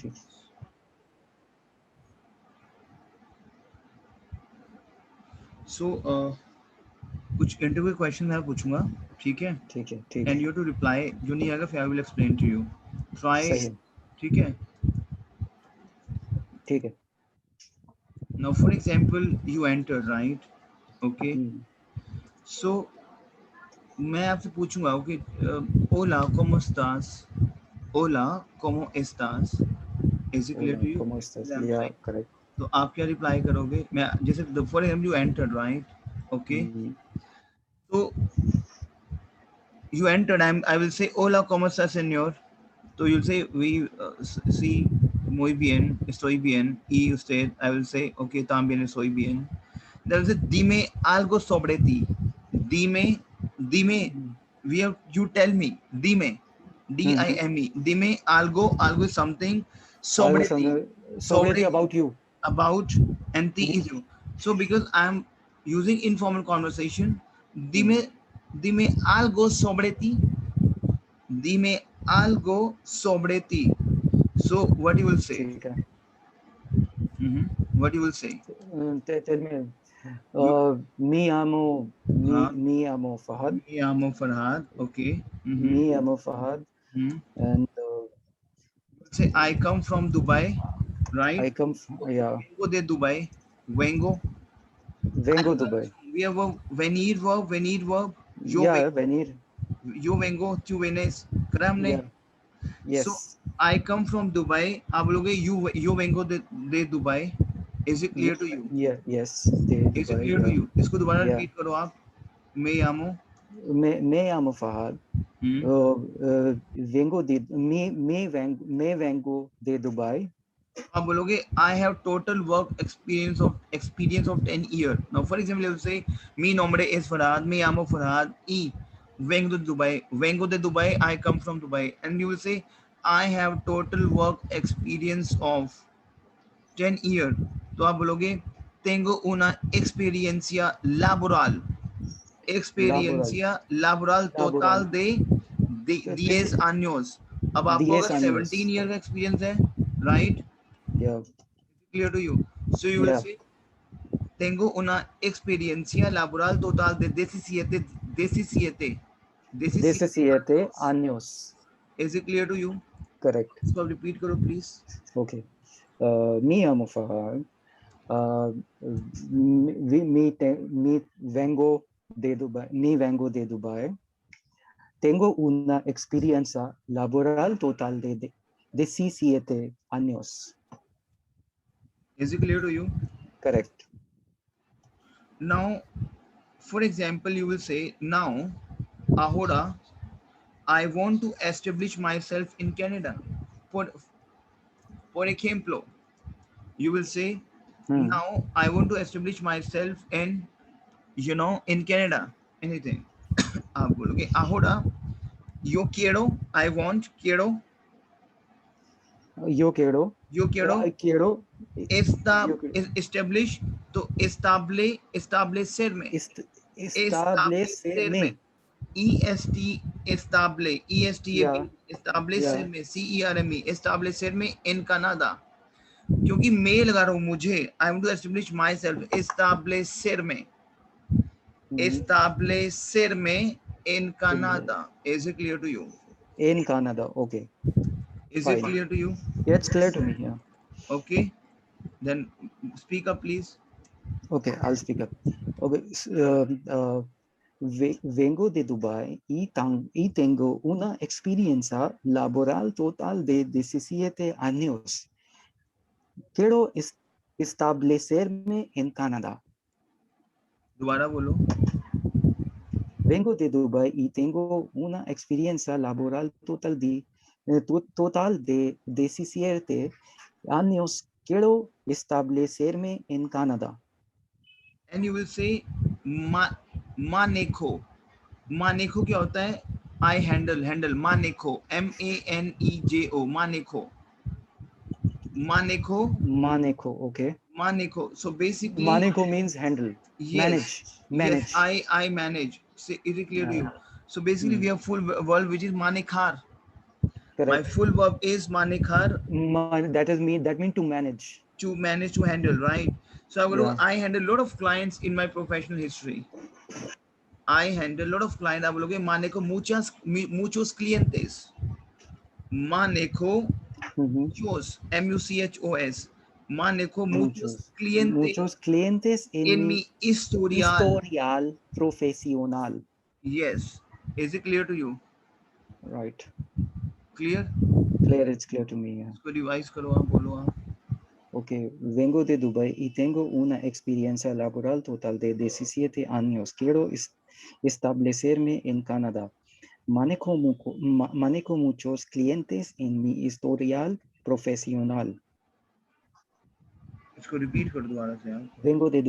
you. So कुछ interview question मैं पूछूंगा, ठीक है? ठीक है, ठीक एंड है, यू टू रिप्लाई, जो नहीं आएगा फिर I will explain to you, try, सही है, ठीक है? ठीक है. Now for example you enter, right? Okay, so मैं आपसे पूछूंगा, ओके, ओला cómo estás, ओला cómo estás, is it clear Hola, to you? ¿cómo estás? I am Yeah, saying, correct. तो आप क्या रिप्लाई करोगे? मैं जैसे for example you enter, right? Okay, Mm, तो you entered, I will say hola cómo está señor, so you'll say we sí, muy bien, estoy bien, y usted, I will say okay, también estoy bien. Then will say dime algo sobre ti, dime, we have, you tell me, dime, mm-hmm. dime, dime algo is something, Algo sobre ti, sobre ti sobre about you. about, and ti Mm, is you. So because I'm using informal conversation, mm, dime algo sobre ti, dime algo sobre ti. So what you will say? ठीक है. What you will say? Tell me. You, Me amo, हाँ, me amo Fahad. me llamo Farhad. Okay. Me amo Fahad, Hmm. and Say I come from Dubai, right? I come from, yeah, Vengo de Dubai. Vengo. vengo Dubai. We have a venir verb. Venir verb. Yo Yeah, vengo. venir. Yo vengo. Tu vienes. करा हमने. Yeah, So yes. I come from Dubai. आप बोलोगे you vengo de Dubai. Is it clear to you? Yeah, yes. De Is it Dubai. clear to Yeah, you? इसको दोबारा yeah. Repeat करो आप. मैं llamo. Me amo Fahad. Hmm. Me vengo de Dubai. आप बोलोगे I have total work experience of 10 years. Now for example, you will say mi nombre es Farhad, me llamo Farhad y vengo de Dubai. Vengo de Dubai, I come from Dubai. And you will say I have total work experience of 10 years. तो आप बोलोगे tengo una Laboral. experiencia laboral Laboral. total de 10 10 años. अब आपको अगर 10 17 años. Year का experience है, right? Yeah, Clear to you? So you will yeah. say tengo una experiencia laboral total de 17 17 años. años. Is it clear to you? Correct. इसको आप repeat करो please. Okay. Me amo Fahad. Me vengo de Dubai. Me vengo de Dubai. Tengo una experiencia laboral total de 17 años. Is it clear to you? Correct. Now, for example, you will say now, ahora, I want to establish myself in Canada. For for ejemplo, you will say Hmm. now I want to establish myself in, in Canada. Anything. आप बोलोगे ahora yo quiero, I want, Yo quiero. yo quiero Quiero. esta, Yo quiero. establish, तो establecerme, establecerme, Establecerme. Yeah. Yeah. establecerme, CERME, establecerme en Canadá. क्योंकि मैं लगा रहा हूँ मुझे, I want to establish myself, Mhm. establecerme en In Canada. Is it clear to you? in Canada. Okay. Is it Fine. clear to you? Yeah, it's clear to me. Yeah. Okay, then speak up please. Okay, I'll speak up. Okay. Vengo de Dubai y tengo una experiencia laboral total de 17 años. Quiero establecerme en Canadá. दोबारा बोलो. Vengo de Dubai y tengo una experiencia laboral total de 17 años. Quiero establecerme en Canadá. And you will say manejo. Manejo क्या होता है? I handle, manejo, MANEJO, manejo, Manejo, okay. manejo. So basically, Manejo means handle, yes, yes, manage. I manage. Say, is it clear to you? So basically, we have full verb which is manejar. My correct. full verb is manekhar, That mean to manage. to manage, to handle, right? So I'm going Yeah. to, I handle a lot of clients in my professional history. I handle a lot of clients. आप बोलोगे manejo muchos clientes. Manejo Mm-hmm. muchos, muchos. Manejo muchos Muchos. clientes Muchos clientes en en mi mi historial. historial profesional. Yes. Is it clear to you? Right. Clear? Clear, it's clear to me. Yeah. इसको revise करो आप, बोलो आप. Ok, vengo de Dubái y tengo una experiencia laboral total de 17 años. Quiero establecerme en Canadá. Manejo muchos clientes en mi historial profesional. इसको repeat कर दोबारा से आप. Vengo de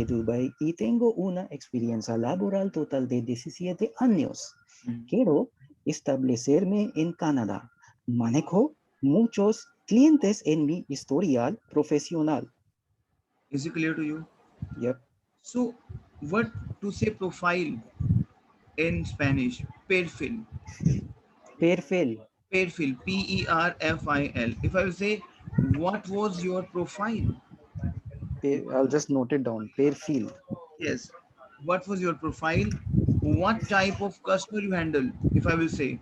Dubái y tengo una experiencia laboral total de 17 años. Quiero establecerme en Canadá. Manejo muchos clientes en mi historial profesional. Is it clear to you? Yep. So, what to say profile in Spanish? Perfil. Perfil. Perfil. P-E-R-F-I-L. If I will say, what was your profile? I'll just note it down. Perfil. Yes. What was your profile? What type of customer you handle? If I will say,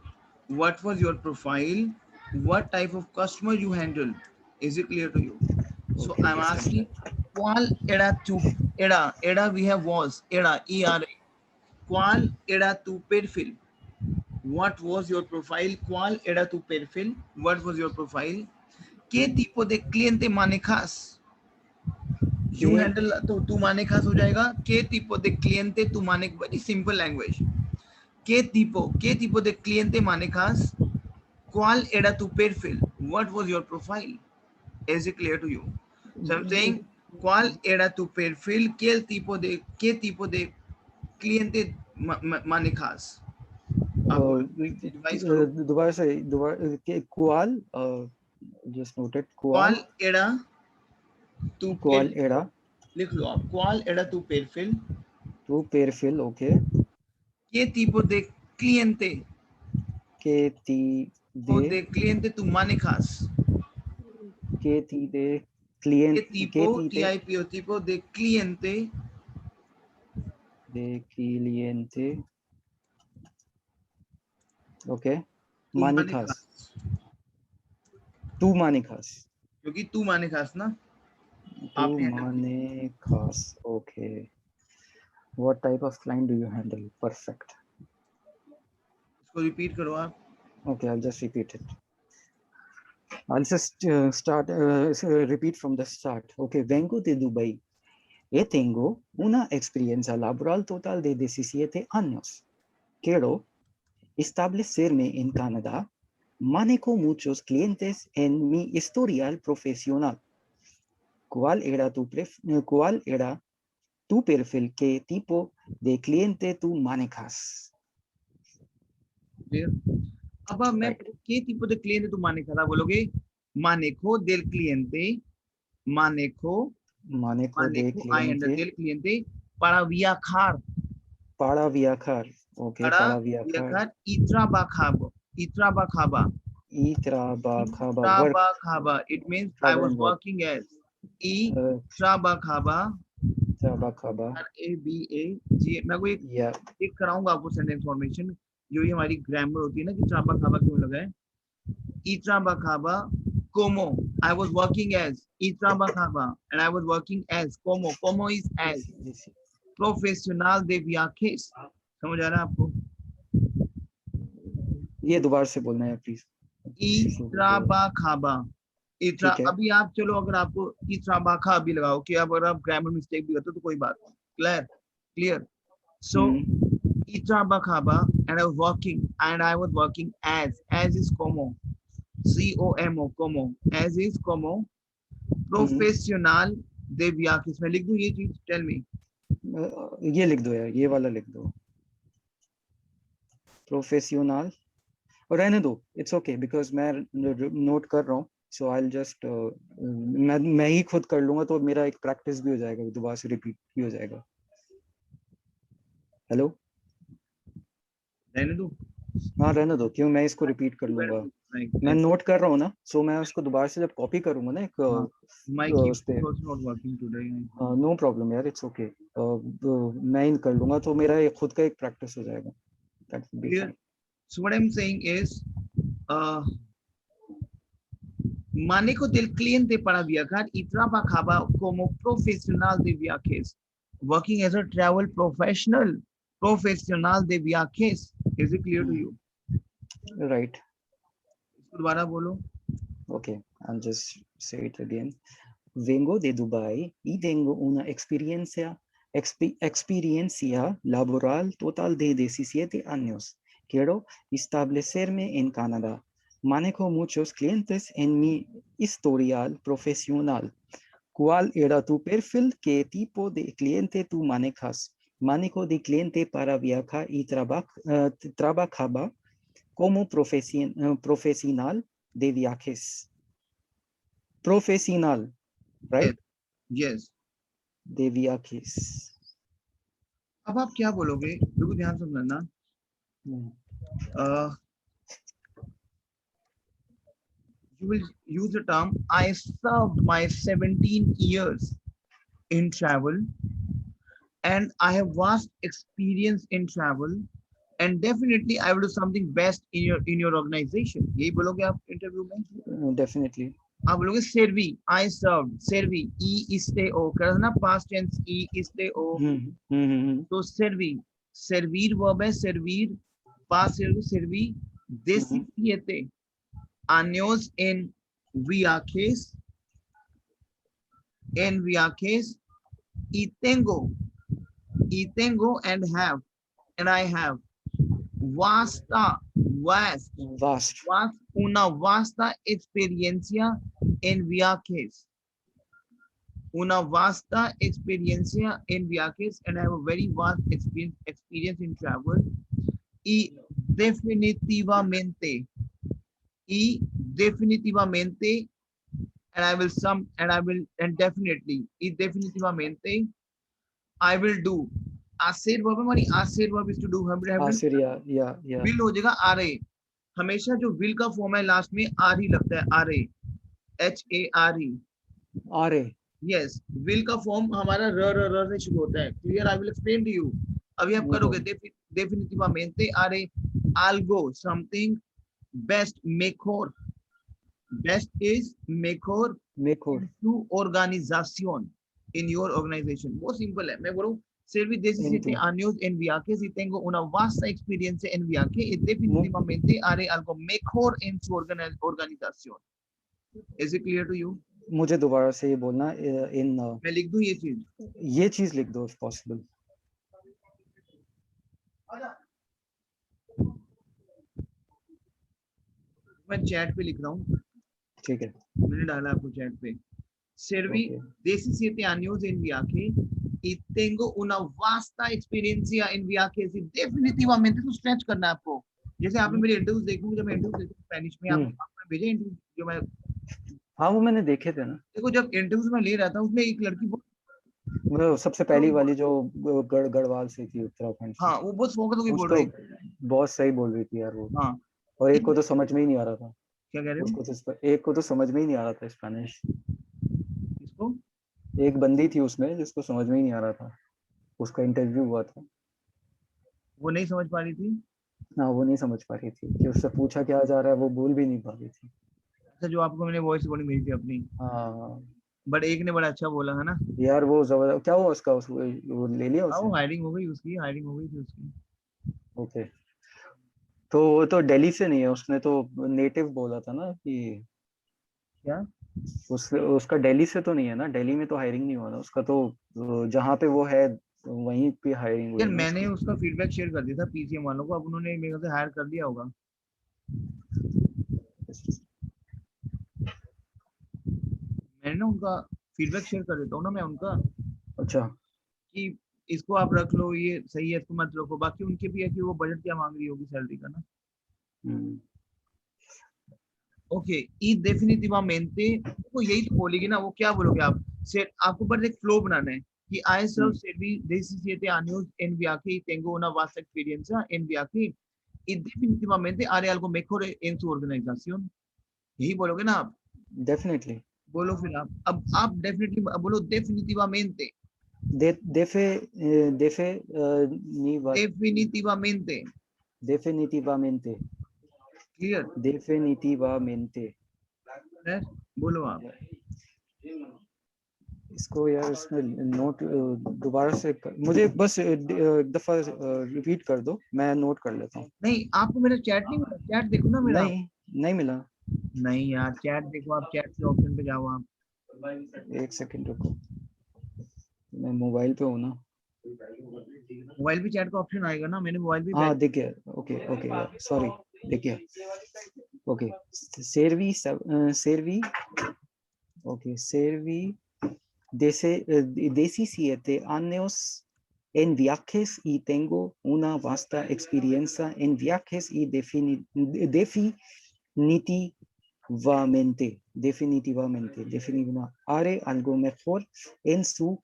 what was your profile? What type of customer you handle? Is it clear to you? So Okay, I'm just a asking, minute. qual era tu, era we have was, era, E-R-A. Qual era tu perfil? What was your profile? ¿Cuál era tu perfil? What was your profile? ¿Qué tipo de cliente manejas? You ¿Qué, handle, तो tú manejas हो जाएगा. ¿Qué tipo de cliente tú manejas? Very simple language. ¿Qué tipo de cliente manejas? ¿Cuál era tu perfil? What was your profile? Is it clear to you? So I'm saying, ¿cuál era tu perfil? ¿Qué tipo de cliente manejas? आप revise करो. दोबारा से ¿cuál? Just noted. ¿Cuál era tu ¿Cuál perfil? era लिख लो आप. ¿Cuál era tu perfil? tu perfil? Okay. ¿Qué tipo de cliente ¿Qué o de cliente tú manejas? de ¿Qué cliente, tipo, TIP o tipo de cliente de cliente? Okay. tú Manejas. manejas? Tú manejas. क्योंकि तू manejas ना, Tú आपने handle किया. manejas. Okay. What type of client do you handle? Perfect. इसको repeat करो आप. Okay, I'll just repeat it. I'll just repeat from the start. Okay, vengo de Dubai y tengo una experiencia laboral total de 17 años. Quiero establecerme en Canadá. Manejo muchos clientes en mi historial profesional. ¿Cuál era tu perfil? ¿Qué tipo de cliente tú manejas? Clear? अब मैं Right. ¿qué tipo de cliente tú manejas? आप बोलोगे manejo del cliente, manejo Manejo de I handle cliente del cliente para viajar. para viajar. Okay, para Para viajar viajar y trabajar. Y trabajar. y trabajaba. Work. Trabajaba. It means I was Travel and work. working as. Y Uh, trabajaba. trabajaba. RABAG. मैं को Yeah. एक कराऊंगा आपको sentence formation. जो ये हमारी grammar होती है ना कि trabajaba क्यों लगा है. Y trabajaba como. I was working as. Y trabajaba. And I was working as. Como. Como is as. Yes. Profesional de viajes. समझ आ रहा है आपको? ये दोबारा से बोलना है प्लीज. इत्राबाखाबा. इत्रा ठीक है. अभी आप चलो अगर आपको इत्राबाखा अभी लगाओ कि अब अगर आप ग्रामर मिस्टेक भी करते हो तो कोई बात नहीं. क्लियर. सो इत्राबाखाबा and I was working as is como. COMO como. As is como. Profesional de viajes. मैं लिख दूं ये चीज? Tell me. ये लिख दो यार, ये वाला लिख दो. प्रोफेशनल और रहने दो. इट्स ओके बिकॉज मैं नोट कर रहा हूँ. सो आई जस्ट मैं ही खुद कर लूंगा तो मेरा एक प्रैक्टिस भी हो जाएगा, दोबारा से रिपीट भी हो जाएगा. हेलो. रहने दो. हाँ रहने दो, क्यों, मैं इसको रिपीट कर लूंगा, मैं नोट कर रहा हूँ ना, सो मैं उसको दोबारा से जब कॉपी करूंगा ना एक My उस पे, keyboard is also not working today. No problem यार, इट्स ओके, मैं इन कर लूंगा तो मेरा ये खुद का एक प्रैक्टिस हो जाएगा, that will be Clear? Fine. So what I'm saying is, uh, manejo del cliente para viajar y trabajaba como profesional de viajes. Working as a travel professional, profesional de viajes. Is it clear to you? Right, इसको दोबारा बोलो. okay, I'll just say it again. Vengo de Dubai y tengo una experiencia laboral total de 17 años. Quiero establecerme en Canadá. Manejo muchos clientes en mi historial profesional. ¿Cuál era tu perfil? ¿Qué tipo de cliente tú manejas? Manejo de cliente para viajar y trabajaba como profesional de viajes. Profesional, Yes. right? Yes. De viajes. अब आप क्या बोलोगे? बिल्कुल ध्यान से सुनना. You will use the term, I served my 17 years in travel and I have vast experience in travel and definitely I will do something best in your organization. यही बोलोगे आप इंटरव्यू में? Definitely. आप बोलोगे servi, I served, servi, e stay o, करना ना past tense e stay o. तो servi, servir verb है, servir, past servi, desiciete, años en viajes, y tengo and have, and I have vasta, una vasta experiencia en viajes. Una vasta experiencia en viajes, and I have a very vast experience in travel. Y definitivamente, and definitely, y definitivamente, I will do. Hacer verb है, मानी hacer verb is to do. Hacer, yeah. Will हो जाएगा are. हमेशा जो will का form है last में are ही लगता है. are, HARE. are. Yes, will का फॉर्म हमारा र से शुरू होता है. Clear? I will explain to you. अभी आप करोगे definitivamente are algo, something best, mejor. Best is mejor en tu organización, in your organization. बहुत simple है. मैं बोलूँ serví 17 años en viajes y tengo una vasta experiencia en viaje y definitivamente haré algo mejor en su organización. Is it clear to you? मुझे दोबारा से ये बोलना इन मैं लिख दूं ये चीज लिख दो if possible. मैं चैट पे लिख रहा हूँ. ठीक है, मैंने डाला आपको चैट पे. Serví 17 años en viaje y tengo una vasta experiencia en viajes y definitivamente तो स्ट्रेच करना है आपको. जैसे आपने मेरे इंटरव्यूज देखूंगा, जब मैं इंटरव्यू देखूं स्पेनिश में, आपने भेजे इंटरव्यू जो मैं, हाँ वो मैंने देखे थे ना. देखो जब इंटरव्यूज में ले रहा था उसमें एक लड़की वो सबसे पहली वाली जो गढ़वाल से थी, उत्तराखंड. हाँ, वो बहुत फोकस होकर बोल रही थी. बहुत सही बोल रही थी यार वो. हाँ. और एक को तो समझ में ही नहीं आ रहा था. क्या कह रहे हो? उसको तो एक को तो समझ में ही नहीं आ रहा था स्पेनिश. इसको एक बंदी थी उसमें जिसको समझ में ही नहीं आ रहा था. उसका इंटरव्यू हुआ था. वो नहीं समझ पा रही थी. हाँ वो नहीं समझ पा रही थी कि उससे पूछा क्या जा रहा है, वो बोल भी नहीं पा रही थी. अच्छा, जो आपको मैंने वॉइस रिकॉर्डिंग भेजी थी अपनी. हाँ. बट एक ने बड़ा अच्छा बोला है ना यार. वो जबरदस्त. क्या हुआ उसका? वो ले लिया उसने? वो हायरिंग हो गई उसकी. हायरिंग हो गई थी उसकी. ओके. तो वो तो दिल्ली से नहीं है, उसने तो नेटिव बोला था ना कि क्या उसका दिल्ली से तो नहीं है ना. दिल्ली में तो हायरिंग नहीं हुआ ना उसका. तो जहाँ पे वो है वहीं पे हायरिंग हुई. यार मैंने उसका फीडबैक शेयर कर दिया था पीसीएम वालों को. अब उन्होंने मेरे से हायर कर दिया होगा. मैंने ना उनका फीडबैक शेयर कर देता हूँ ना मैं उनका. अच्छा. कि इसको आप रख लो, ये सही है, इसको मत रखो. बाकी उनके भी है कि वो बजट क्या मांग रही होगी सैलरी का ना. ओके. ई definitivamente वो यही तो बोलेगी ना. वो क्या बोलोगे आप? आपको बस एक फ्लो बनाना है कि I serve serví 17 años en viaje y tengo una vasta experiencia en viaje y definitivamente haré algo mejor en su organización. यही बोलोगे ना आप? Definitely. बोलो फिर आप. अब आप डेफिनेटली बोलो definitivamente. Definitivamente. Definitivamente. Clear? Definitivamente. है? बोलो आप. इसको यार इसमें नोट दोबारा से मुझे बस एक दफा रिपीट कर दो, मैं नोट कर लेता हूँ. नहीं, आपको मेरा चैट नहीं मिला? चैट देखो ना मेरा. नहीं मिला. नहीं यार, चैट देखो आप. चैट के ऑप्शन पे जाओ आप. एक सेकंड रुको, मैं मोबाइल पे हूँ ना. मोबाइल पे चैट का ऑप्शन आएगा ना. मैंने मोबाइल पे हाँ दिख गया. ओके ओके सॉरी, दिख गया. Okay servi servi ok servi de 17 años en viajes y tengo una vasta experiencia en viajes y definitivamente haré algo mejor en su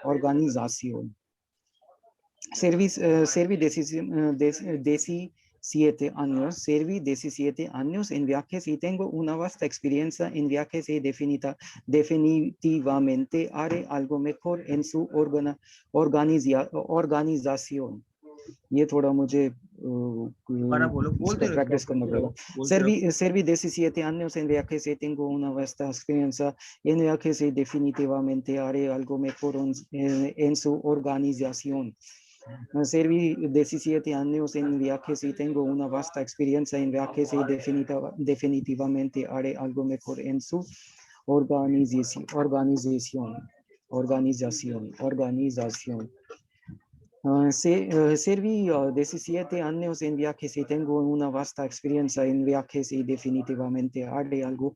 organización. Serví 17 años en viajes y tengo una vasta experiencia en viajes y definitivamente haré algo mejor en su organización. ये थोड़ा मुझे practice करना पड़ेगा. Serví 17 años en viajes y tengo una vasta experiencia en viajes y definitivamente haré algo mejor en su organización. Serví 17 años en viajes y tengo una vasta experiencia en viajes y definitivamente haré algo mejor en su organización. Serví 17 años en viajes y tengo una vasta experiencia en viajes y definitivamente haré algo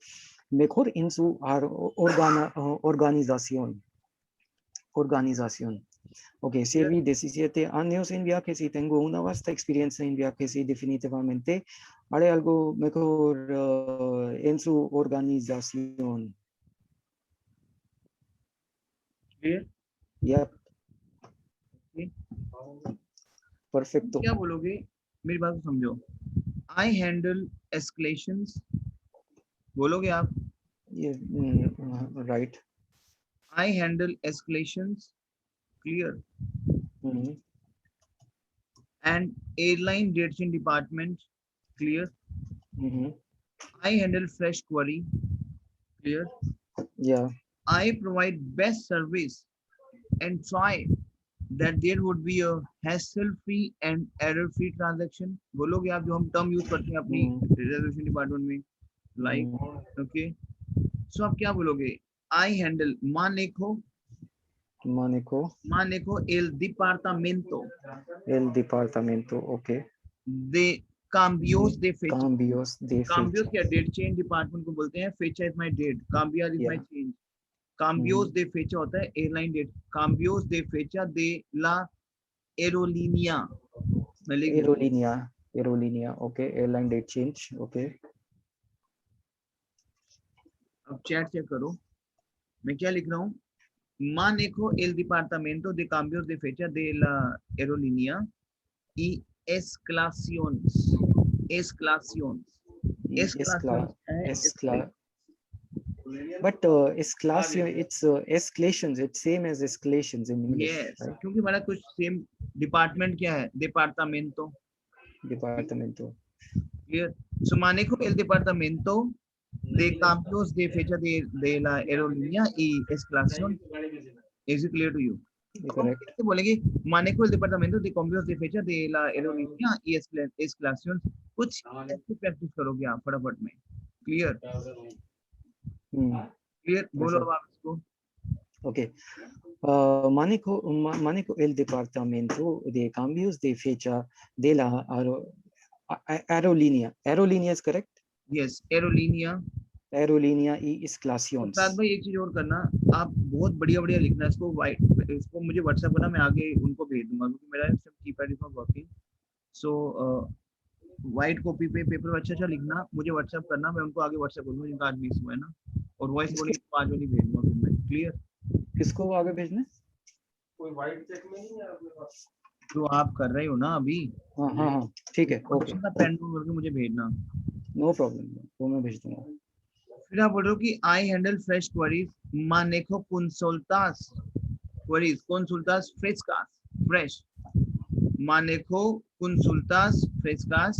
mejor en su organización. Ok, serví 17 años en viajes y tengo una vasta experiencia en viajes y definitivamente haré algo mejor en su organización. Clear? Yep. Okay. Perfecto. क्या बोलोगे? मेरी बात को समझो. I handle escalations. बोलोगे आप? Right. I handle escalations. Clear? And airline dating department. Clear? I handle fresh query. Clear? Yeah. I provide best service and try that there would be a hassle-free and error-free transaction. बोलोगे आप जो हम term use करते हैं अपनी reservation department में, like. Okay, सो आप क्या बोलोगे? I handle manejo el departamento okay. de cambios de fecha. Cambios क्या डेट चेंज डिपार्टमेंट को बोलते हैं. fecha is my date, cambiar is my change. Cambios de fecha होता है airline date. Cambios de fecha de la aerolínea. Aerolínea, okay. Airline date change, okay. अब chat check करो, मैं क्या लिख रहा हूँ. Manejo el departamento de cambios de fecha de la aerolínea y escalaciones. But escalation, it's escalations. It's same as escalations in English. Yes, right? क्योंकि हमारा कुछ सेम. डिपार्टमेंट क्या है? departamento. Clear? So manejo el departamento de cambios de fecha de la aerolínea y escalación. Is it clear to you? Correct. बोलेंगे manejo el departamento de cambios de fecha de la aerolínea y escalación. कुछ ऐसे practice करोगे आप फटाफट में. Clear? Clear? बोलो अब आप इसको. Okay. Manejo el departamento de cambios de fecha de la aerolínea. Aerolínea is correct? Yes, aerolínea. y escalaciones. साथ भाई एक चीज और करना, आप बहुत बढ़िया लिखना इसको. इसको मुझे व्हाट्सएप करना, मैं आगे उनको भेज दूंगा क्योंकि मेरा सब keypad is not working. So white copy पे पेपर अच्छा लिखना, मुझे व्हाट्सएप करना, मैं उनको आगे व्हाट्सएप करूंगा जिनका आज मिस हुआ है ना. और वॉइस बोली आज वाली भेज दूंगा फिर मैं. क्लियर? किसको आगे भेजना है? कोई व्हाइट चेक में नहीं है आपके पास? जो आप कर रहे हो ना अभी, हाँ हाँ हाँ ठीक है, ओके, पेन करके मुझे भेजना। नो प्रॉब्लम, वो मैं भेज दूंगा। फिर आप बोल रहे हो कि I handle fresh queries, manejo consultas queries, consultas frescas, fresh, manejo consultas frescas,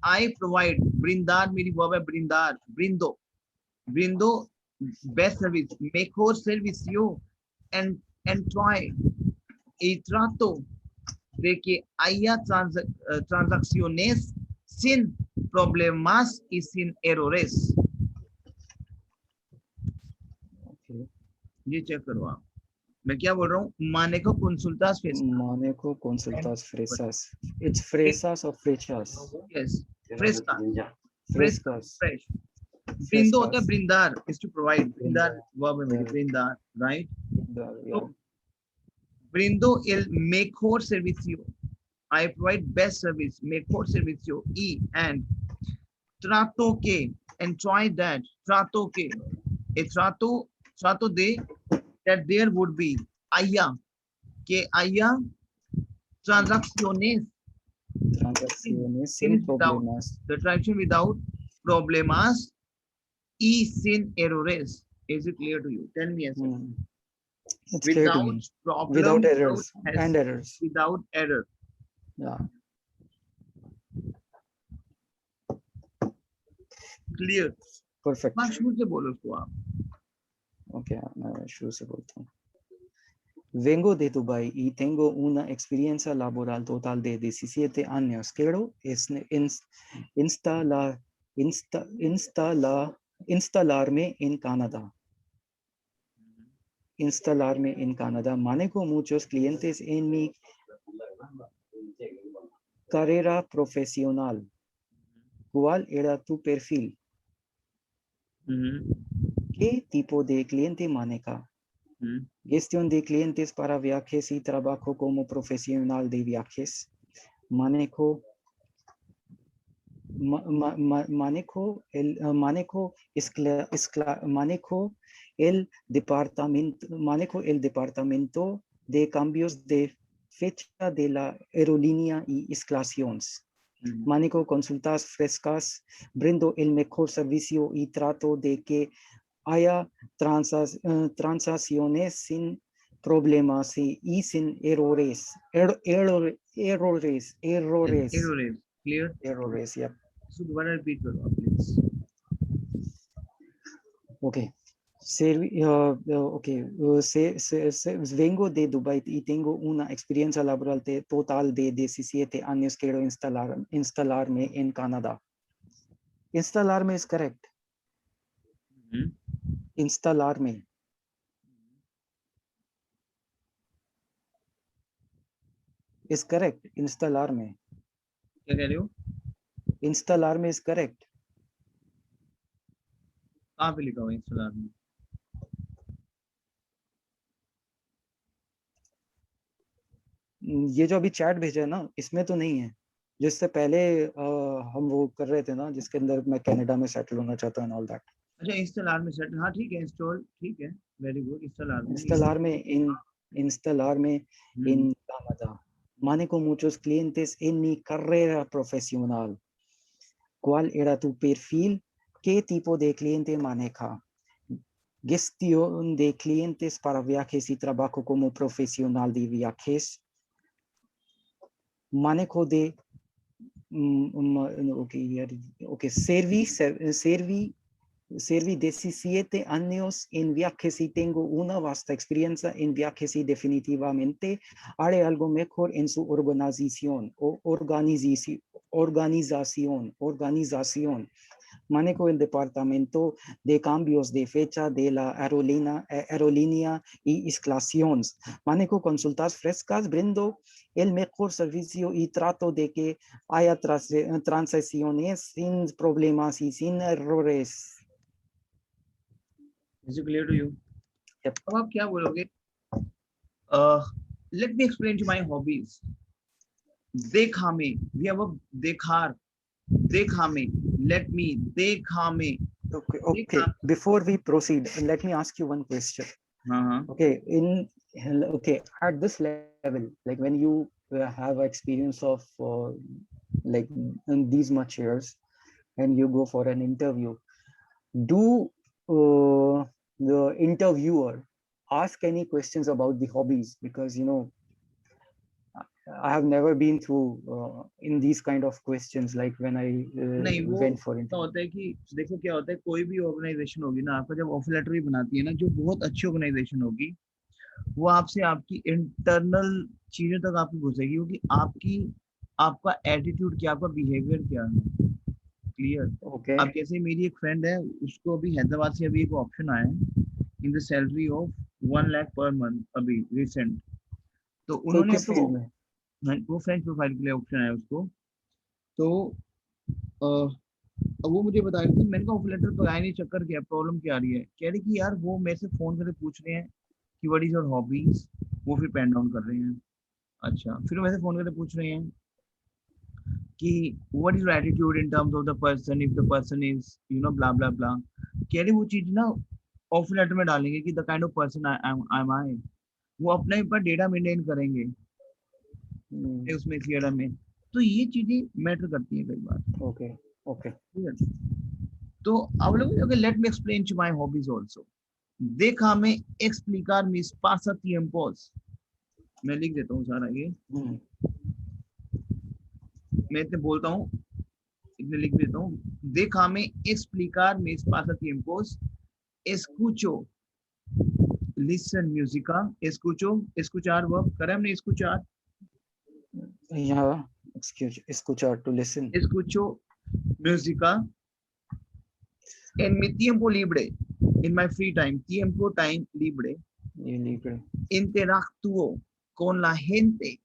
I provide, brindar मेरी verb है brindar, brindo best service, mejor servicio, and try, y trato de que haya transacciones sin problemas y sin errores। Okay, ये check करो आप, मैं क्या बोल रहा हूँ, manejo consultas frescas, manejo consultas fresas, it's fresas or frechas? yes, frescas, fresca, Frescas, fresh, brindo होता है frescas, brindar, is to provide, brindar brindar, verb है मेरी, yeah, brindar, right? brindar, तो yeah, brindo el mejor servicio, I provide best service, mejor servicio, y and trato que, and try that, trato que, a trato de, that there would be, haya, que haya transacciones transacciones sin sin without, problemas. the transaction without problemas y sin errores. Is it clear to you? Tell me yes. Hmm. It's clear to Without me. problem, Without errors and errors. without error. Yeah, Clear. perfect. हाँ, शुरू से बोलो उसको आप। Okay, मैं शुरू से बोलता हूँ. Vengo de Dubái y tengo una experiencia laboral total de 17 años. Quiero instalar, instalarme en Canadá. Instalarme en Canadá. Manejo muchos clientes en mi carrera profesional. ¿Cuál era tu perfil? ¿Qué tipo de cliente maneja? Gestión de clientes para viajes y trabajo como profesional de viajes. Manejo manejo el departamento de cambios de fecha de la aerolínea y instalaciones. Manejo consultas frescas, brindo el mejor servicio y trato de que haya transacciones sin problemas y sin errores. Errores. Errors. Clear? Errores, yeah. So दोबारा repeat करो आप please. Okay. Vengo de Dubái y tengo una experiencia laboral total de 17 años. Quiero instalarme en Canadá. Instalarme es correcto. Instalarme. Es correcto. Instalarme. क्या कह रहे हो? Instalarme es correcto. कहाँ पे लिखा हुआ है installer में? ये जो अभी चैट भेजा है ना, इसमें तो नहीं है. जिससे पहले हम वो कर रहे थे ना, जिसके अंदर मैं कनाडा में सेटल होना चाहता हूँ and all that. अच्छा, installer में सेट, हाँ ठीक है, install ठीक है, very good, installer में Instalarme en Canadá. Manejo muchos clientes en mi carrera profesional. ¿Cuál era tu perfil? ¿Qué tipo de cliente maneja? Gestión de clientes para viajes y trabajo como profesional de viajes. Manejo de serví 17 años en viajes y tengo una vasta experiencia en viajes y definitivamente haré algo mejor en su organización. Manejo el departamento de cambios de fecha de la aerolínea y instalaciones. Manejo consultas frescas, brindo el mejor servicio y trato de que haya transacciones sin problemas y sin errores. Is it clear to you? Yep. अब आप क्या बोलोगे? Let me explain to my hobbies. देखा में, we have a देखार, देखा में, let me, देखा में. Okay. Before we proceed, let me ask you one question. Okay, at this level, like when you have experience of like these much years, and you go for an interview, do the interviewer ask any questions about the hobbies? Because I have never been through in these kind of questions, like when I नहीं, वो went for क्या interview. होता है कि देखो क्या होता है, कोई भी ऑर्गेनाइजेशन होगी ना, आपका जब ऑफर लेटर भी बनाती है ना, जो बहुत अच्छी ऑर्गेनाइजेशन होगी, वो आपसे आपकी इंटरनल चीजों तक आपकी घुसेगी, क्योंकि आपकी आपका एटीट्यूड क्या, आपका बिहेवियर क्या है। क्लियर। अब Okay. जैसे मेरी एक फ्रेंड है, उसको अभी हैदराबाद से अभी एक ऑप्शन आया है in the salary of 1 lakh per month, अभी रिसेंट। तो उन्होंने किस अपने फील्ड में? वो फ्रेंच प्रोफाइल के लिए ऑप्शन आया उसको। तो अब वो मुझे बता रही थी, मैंने कहा ऑफर लेटर तो आया नहीं, चक्कर क्या, प्रॉब्लम क्या आ रही है? कह रही कि यार वो मेरे से फोन करके पूछ रहे हैं कि व्हाट इज योर हॉबीज, वो फिर पेन डाउन कर रहे हैं। अच्छा, फिर मेरे से फोन करके पूछ रहे हैं कि what is your attitude in terms of the person, if the person is blah blah blah. कह रही वो चीज ना ऑफर लेटर में डालेंगे कि the kind of person I am I, वो अपने ऊपर डेटा मेंटेन करेंगे उसमें क्लियर में। तो ये चीजें मैटर करती है कई बार। Okay. Okay. ठीक है? तो अब लोग, let me explain to my hobbies also. Déjame explicar mis pasatiempos. मैं लिख देता हूँ सारा ये, Hmm. मैं इतने बोलता हूँ, इतने लिख देता हूँ। Déjame explicar mis pasatiempos. Escucho, listen música, escucho, escuchar verb करा हमने, escuchar, Yeah. Excuse. Escuchar, to listen. escucho música en mi tiempo libre, in my free time, tiempo time libre. You libre. Interactúo con la gente.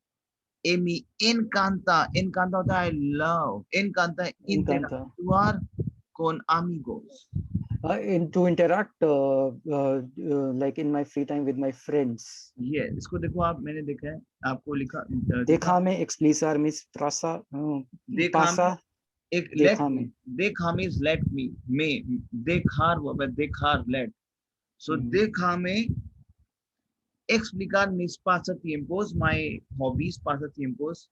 Me encanta, encanta होता है I love, encanta Encanta. interactuar con amigos. And to interact like in my free time with my friends. ये इसको देखो आप, मैंने देखा है, आपको लिखा देखा, Déjame explicar mis देखा में pasa, एक let me, déjame. देखा में is let me, me देखार वो देखार let, so देखा में explicar mis pasatiempos, my hobbies, pasatiempos.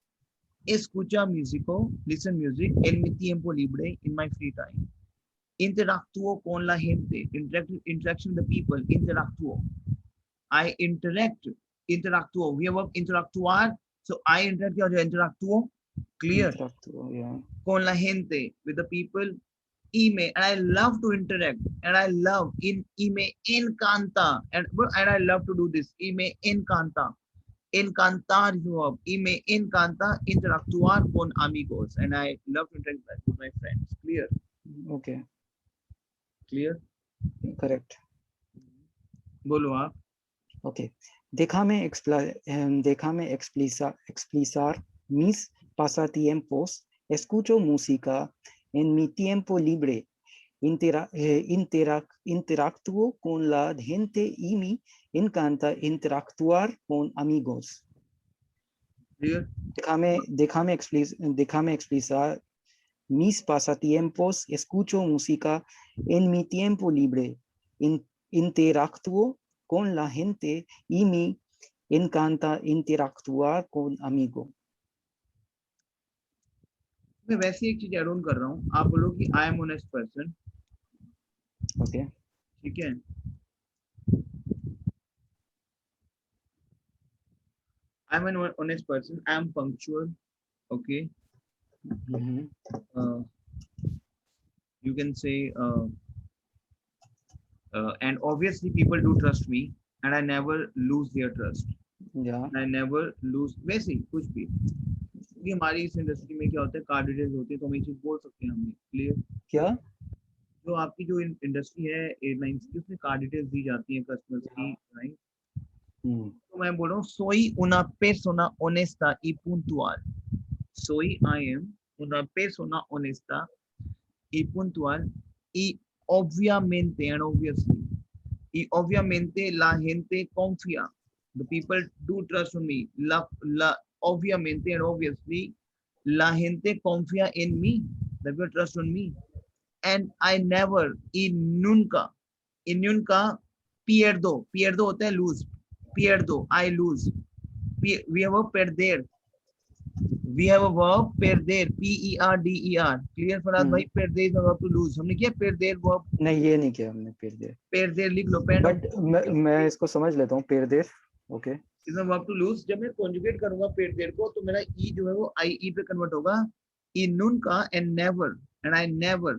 Escucha músico, listen music en mi tiempo libre, in my free time. Interactúo con la gente, interaction with the people, interactúo. I interact, interactúo. We have interactuar, so I interact or interactúo, clear. Interactúo, yeah. Con la gente, with the people, y me, and I love to interact, and I love y me encanta, and I love to do this, y me encanta. Encantar is a verb. Y me encanta interactuar con amigos, and I love to interact with my friends. Clear? Okay, Clear? correct. बोलो आप। Okay. Déjame explicar mis pasatiempos. Escucho música en mi tiempo libre. Interactúo con la gente y me encanta interactuar con amigos. Clear? Déjame explicar mis pasatiempos. Escucho música en mi tiempo libre. Interactúo con la gente y me encanta interactuar con amigos. मैं वैसे एक चीज add on कर रहा हूँ, आप बोलो कि I am honest person. Okay. ठीक है, I am an honest person, I M punctual, okay, you can say and obviously people do trust me and I never lose their trust. Yeah. I never lose, वैसे ही कुछ भी, क्योंकि हमारी इस industry में क्या होता है, कार्ड डिटेल्स होती है, तो हम ये चीज बोल सकते हैं हमने। क्लियर? क्या? जो आपकी जो इंडस्ट्री है एयरलाइंस की, उसमें कार्ड डिटेल्स दी जाती है कस्टमर्स की, राइट? तो मैं बोल रहा हूँ soy una persona honesta y puntual. Soy, I am una persona honesta y puntual y obviamente and obviously y obviamente la gente confía. The people do trust on me. Obviamente and obviously la gente confía en mí. The people trust on me. And I never, y nunca pierdo होता है lose, pierdo, I lose, we have a perder, we have a verb perder, P-E-R-D-E-R. Clear Faraz भाई? perder is a verb to lose. हमने किया perder verb. नहीं, ये नहीं किया हमने पेड़ देर, perder लिख लो, pen बट मैं इसको समझ लेता हूँ पेड़ देर। Okay, is a verb to lose. जब मैं conjugate करूंगा perder को तो मेरा e जो है वो IE पे convert होगा. In nunca and never, and I never.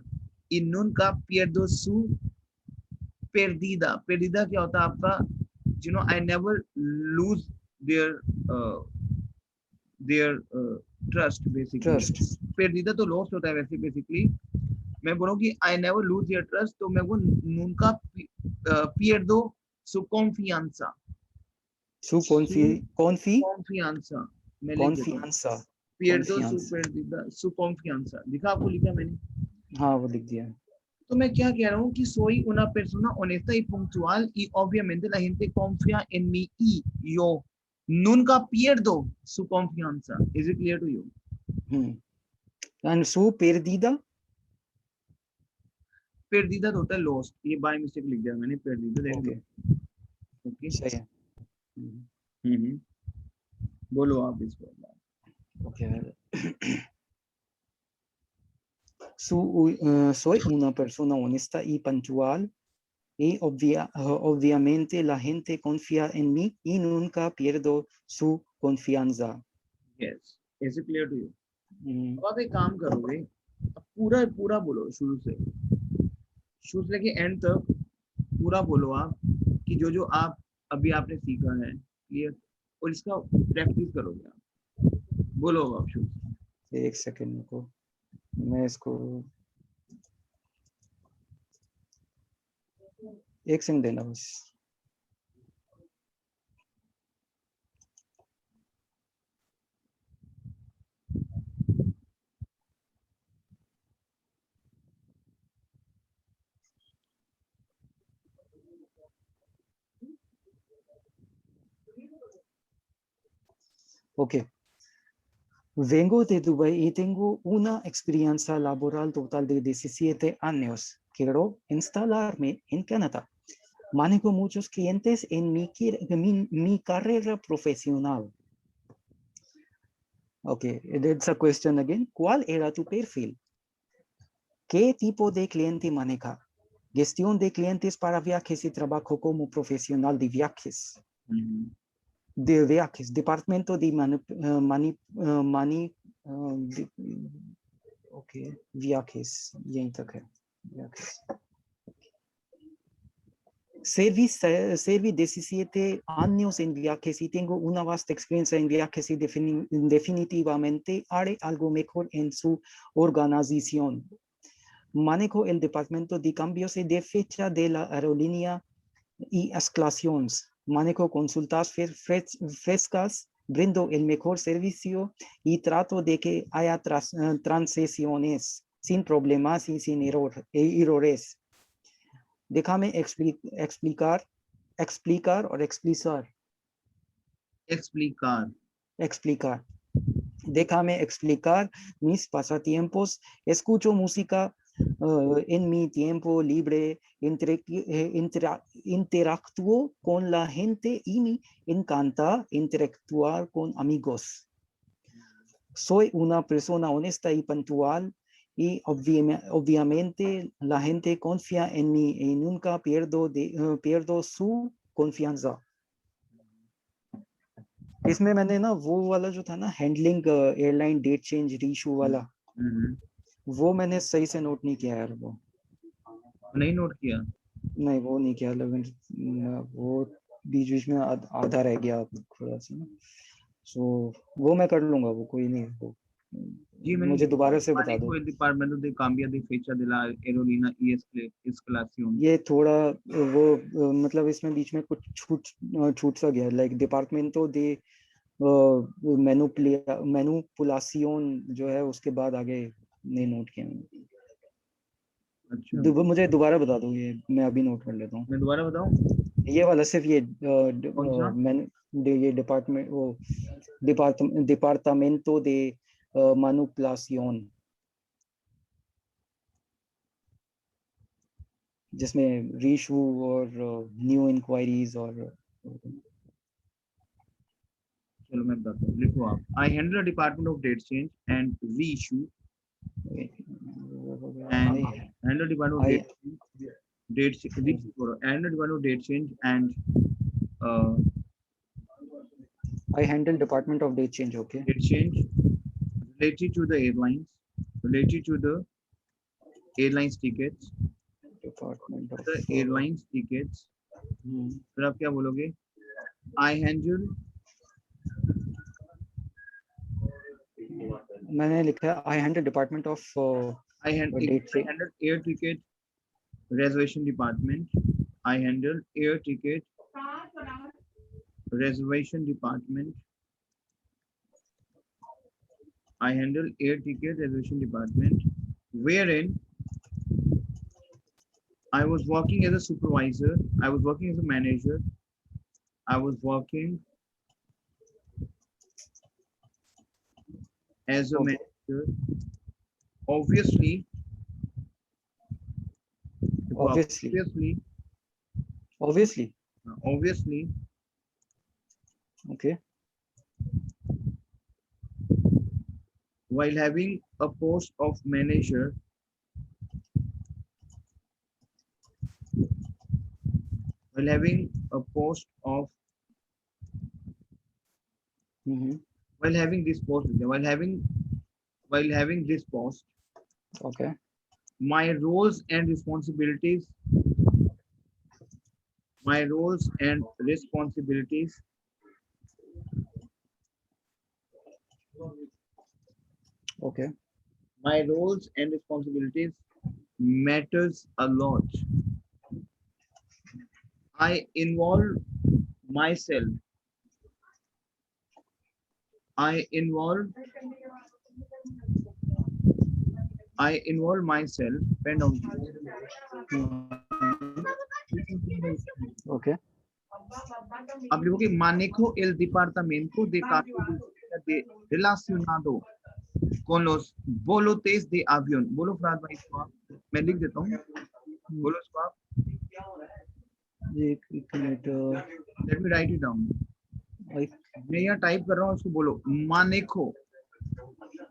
In nunca pierdo su perdida. Perdida क्या होता है आपका? You know, I never lose their uh, trust basically. Trust. perdida तो lost होता है वैसे basically. मैं बोलूँ कि I never lose their trust, तो मैं वो nunca pierdo su confianza. सु कॉन्फी confianza मैं लिख देता हूँ. कॉन्फियांसा pierdo su कॉन्फियांसा। perdida su confianza. लिखा आपको? लिखा मैंने? हाँ, वो लिख दिया। तो मैं क्या कह रहा हूँ कि soy una persona honesta y puntual y obviamente la gente confía en mí y yo nunca pierdo su confianza. Is it clear to you? And सु पेरदीदा। perdida तो होता है lost. ये बाय मिस्टेक लिख दिया मैंने perdida. देख लो. ओके, सही है। बोलो आप इसको. Okay, soy una persona honesta y puntual y obviamente la gente confía en mí y nunca pierdo su confianza. yes, is it clear to you? अब आप एक काम करोगे, अब पूरा पूरा बोलो शुरू से लेके एंड तक पूरा बोलो आप कि जो जो आप अभी आपने सीखा है. क्लियर? और इसका प्रैक्टिस करोगे आप. बोलो आप शुरू से. एक सेकंड को मैं इसको एक सेकंड देना बस. Ok. Vengo de Dubái y tengo una experiencia laboral total de 17 años. Quiero instalarme en Canadá. Manejo muchos clientes en mi carrera profesional. Ok, that's a question again. ¿Cuál era tu perfil? ¿Qué tipo de cliente maneja? Gestión de clientes para viajes y trabajo como profesional de viajes. De viajes, departamento de viajes, viajes. Serví 17 años en viajes y tengo una vasta experiencia en viajes y definitivamente haré algo mejor en su organización. Manejo el departamento de cambios de fecha de la aerolínea y escalaciones. Manejo consultas frescas, brindo el mejor servicio y trato de que haya transiciones sin problemas y sin errores. Déjame explicar. Déjame explicar mis pasatiempos. Escucho música en mi tiempo libre, interactúo con la gente y me encanta interactuar con amigos. Soy una persona honesta y puntual y obviamente la gente confía en mí y nunca pierdo su confianza. इसमें मैंने ना वो वाला जो था ना handling airline date change reissue वाला, वो मैंने सही से नोट नहीं किया यार. वो नहीं नोट किया? नहीं, वो नहीं किया, लेकिन वो बीच में आधा रह गया थोड़ा सा ना. सो वो मैं कर लूंगा, वो कोई नहीं. वो जी मुझे दोबारा से बता दो. Departamento de cambio de fecha de la aerolínea y escalación. ये थोड़ा वो मतलब इसमें बीच में कुछ छूट सा गया. लाइक डिपार्टमेंटो दे मैनुपुलासियोन जो है उसके बाद आगे नहीं नोट किया. अच्छा, मुझे दोबारा बता दो. ये मैं अभी नोट कर लेता हूँ. मैं दोबारा बताऊँ? ये वाला सिर्फ ये ये डिपार्टमेंटो दे मैनुपुलासियोन, जिसमें रीशू और न्यू इंक्वायरीज और चलो मैं बताता हूँ, लिखो आप। I handle department of date change and reissue and I handle department of I date handle department of date change and uh, I handle department of date change. Okay. date change related to the airlines, related to the airlines tickets, Department of the airlines tickets. फिर आप क्या बोलोगे? I handle मैंने लिखा I handle department of I handle air ticket reservation department. I handle air ticket reservation department. I handle air ticket reservation department, wherein I was working as a supervisor, I was working as a manager, I was working as a manager. Obviously, okay, while having a post of manager, while having a post of while having this post, okay, my roles and responsibilities okay, my roles and responsibilities matters a lot. I involve myself pen down. okay. अब लिखोगे manejo el departamento de cambio de relacionado con los boletos de avión. बोलो फराद भाई इसको आप, मैं लिख देता हूँ, बोलो इसको आप. एक minute, Let me write it down. मैं यहाँ टाइप कर रहा हूँ, उसको बोलो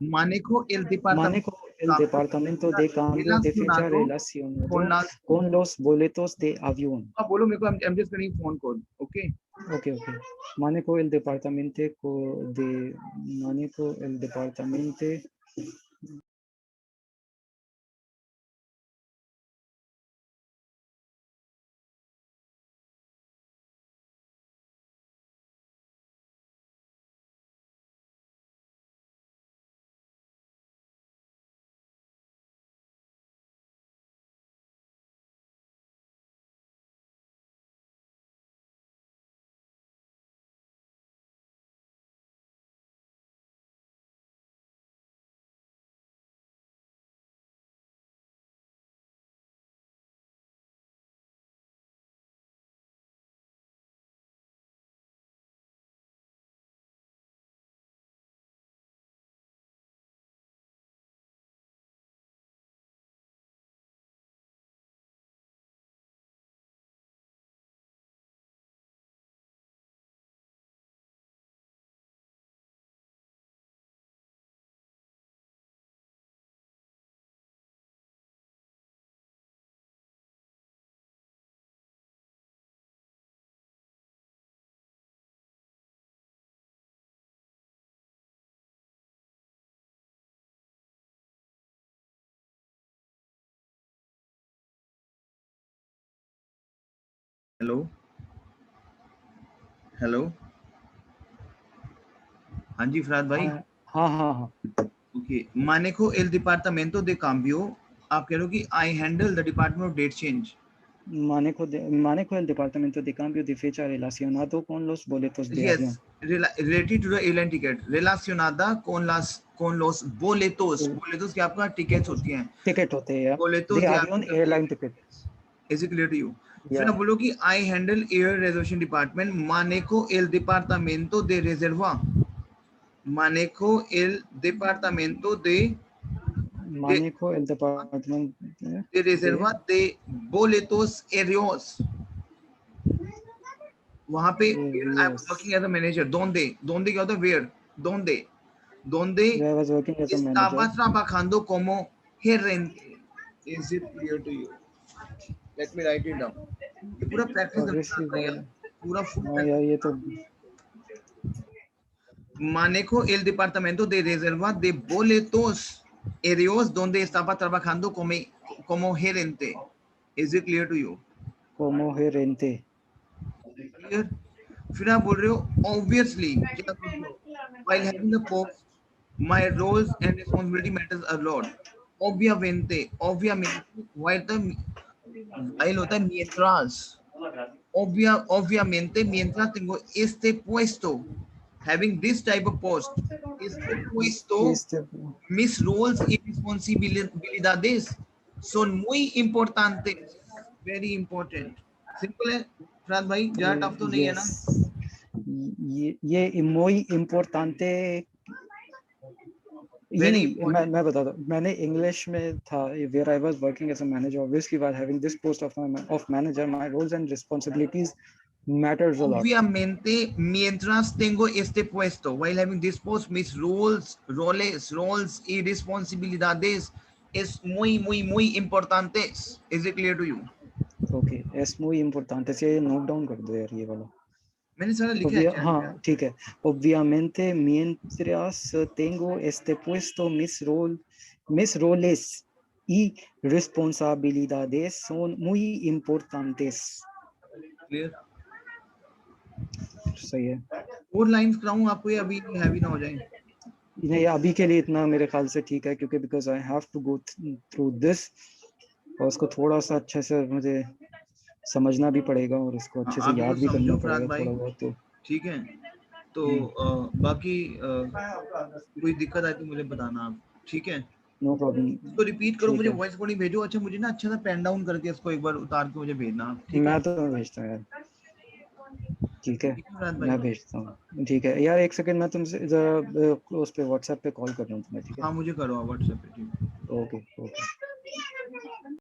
manejo el departamento de cambio de fecha relacionado con los boletos de avión. अब बोलो मेरे को, I'm just getting phone call. Okay. Okay. Manejo el departamento Hello. हाँ जी फराद भाई. हाँ. Okay. Manejo el departamento de cambio. आप कह रहे हो कि I handle the department of date change. Manejo el departamento de cambio de fecha relacionado con los boletos de avión. Related to the airline ticket. Relacionada con los boletos. Boletos que आपका tickets होती हैं. Ticket होते हैं. Boletos de avión airline ticket. Is it clear to you? फिर आप बोलो कि I handle air reservation department. Manejo el departamento de reserva. Manejo el departamento de reserva de boletos aéreos. वहां पे I was working as a manager. Donde क्या होता है? Where? Donde I was working as a manager. estabas trabajando como gerente. Is it clear to you? Let me write it down. ये पूरा practice Obviously, करना पूरा full हाँ यार ये तो manejo el departamento de reserva de boletos aéreos donde estaba trabajando como gerente. Is it clear to you? como gerente. Clear? फिर आप बोल रहे हो obviously क्या बोल रहे हो? While having the post, my roles and responsibility matters a lot. Obviamente while होता है mientras. Obviamente mientras tengo este puesto, having this type of post, este puesto, Este, mis roles y responsabilidades son muy importantes, very important. Simple है फरहाद भाई, ज़्यादा tough तो नहीं है ना? yes. ये muy importante ये Very नहीं important. मैं बताता हूँ मैंने इंग्लिश में था where I was working as a manager obviously while having this post of manager my roles and responsibilities matters a lot. Obviamente, mientras tengo este puesto, while having this post, mis roles y responsabilidades es muy importantes. Is it clear to you? Okay, es muy importante ये note down कर दो यार ये वाला. मैंने सारा लिखा है chat में. हाँ ठीक है. Obviamente mientras tengo este puesto mis roles y responsabilidades son muy importantes. Clear? सही है. 4 लाइंस कराऊं आपको या अभी हैवी ना हो जाए? नहीं अभी के लिए इतना मेरे ख्याल से ठीक है क्योंकि because I have to go through this और उसको थोड़ा सा अच्छे से मुझे समझना भी पड़ेगा और इसको अच्छे से आप याद इसको भी करना समझो पड़ेगा फरहाद भाई, थोड़ा बहुत तो ठीक है? तो बाकी कोई दिक्कत आए तो मुझे बताना आप, ठीक है? No problem. इसको रिपीट करो, ठीक मुझे है. वॉइस कोडिंग भेजो. अच्छा मुझे ना अच्छा सा पेन डाउन करके इसको एक बार उतार के मुझे भेजना, ठीक है? मैं तो भेजता हूँ यार. ठीक है ठीक है फरहाद भाई? मैं भेजता हूँ. ठीक है यार एक सेकंड मैं तुमसे जरा उस पे व्हाट्सएप पे कॉल कर रहा हूँ तुम्हें. ठीक है हाँ मुझे करो व्हाट्सएप पे, ठीक है? Okay okay.